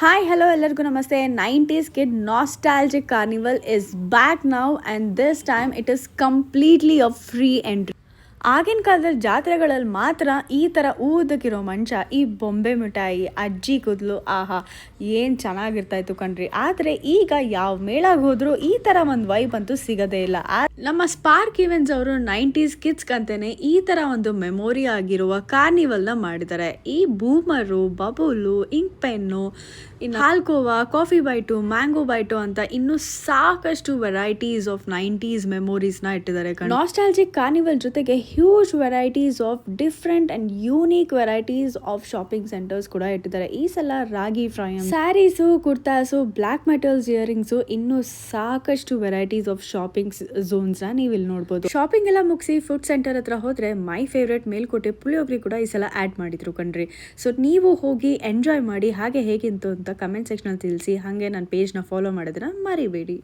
Hi, hello, ಎಲ್ಲರಿಗೂ ನಮಸ್ತೆ. 90s kid nostalgic carnival is back now and this time it is completely a free entry. ಆಗಿನ ಕಾಲದಲ್ಲಿ ಜಾತ್ರೆಗಳಲ್ಲಿ ಮಾತ್ರ ಈ ಥರ ಊದಕ್ಕಿರೋ ಮಂಚ, ಈ ಬೊಂಬೆ ಮಿಠಾಯಿ, ಅಜ್ಜಿ ಕೂದಲು, ಆಹಾ ಏನು ಚೆನ್ನಾಗಿರ್ತಾಯಿತ್ತು ಕಣ್ರಿ. ಆದರೆ ಈಗ ಯಾವ ಮೇಳಾಗ ಹೋದರೂ ಈ ಥರ ಒಂದು ವೈಬ್ ಅಂತೂ ಸಿಗೋದೇ ಇಲ್ಲ. ನಮ್ಮ ಸ್ಪಾರ್ಕ್ ಇವೆಂಟ್ಸ್ ಅವರು 90s ಕಿಡ್ಸ್ಗಂತಲೇ ಈ ಥರ ಒಂದು ಮೆಮೊರಿ ಆಗಿರುವ ಕಾರ್ನಿವಲ್ನ ಮಾಡಿದ್ದಾರೆ. ಈ ಬೂಮರು, ಬಬೂಲು, ಇಂಕ್ ಪೆನ್ನು, ಇನ್ನು ಹಾಲ್ಕೋವಾ, ಕಾಫಿ ಬೈಟು, ಮ್ಯಾಂಗೋ ಬೈಟು ಅಂತ ಇನ್ನೂ ಸಾಕಷ್ಟು ವೆರೈಟೀಸ್ ಆಫ್ 90s ಮೆಮೊರೀಸ್ನ ಇಟ್ಟಿದ್ದಾರೆ. ನಾಸ್ಟಾಲ್ಜಿಕ್ ಕಾರ್ನಿವಲ್ ಜೊತೆಗೆ huge varieties of different and unique varieties of shopping centres ಕೂಡ ಇಟ್ಟಿದ್ದಾರೆ. ಈ ಸಲ ragi fryums, saris, kurtas, black metals earrings, ಇನ್ನೂ ಸಾಕಷ್ಟು ವೆರೈಟೀಸ್ ಆಫ್ ಶಾಪಿಂಗ್ ಝೋನ್ಸ್ನ ನೀವು ಇಲ್ಲಿ ನೋಡ್ಬೋದು. ಶಾಪಿಂಗ್ ಎಲ್ಲ ಮುಗಿಸಿ ಫುಡ್ ಸೆಂಟರ್ ಹತ್ರ ಹೋದರೆ ಮೈ ಫೇವ್ರೆಟ್ ಮೇಲ್ಕೋಟೆ ಪುಳಿಯೋಗರೆ ಕೂಡ ಈ ಸಲ ಆ್ಯಡ್ ಮಾಡಿದ್ರು ಕಣ್ರಿ. ಸೊ ನೀವು ಹೋಗಿ ಎಂಜಾಯ್ ಮಾಡಿ. ಹಾಗೆ ಹೇಗಿತ್ತು ಅಂತ ಕಮೆಂಟ್ ಸೆಕ್ಷನಲ್ಲಿ ತಿಳಿಸಿ. ಹಾಗೆ ನನ್ನ ಪೇಜ್ನ ಫಾಲೋ ಮಾಡೋದನ್ನ ಮರಿಬೇಡಿ.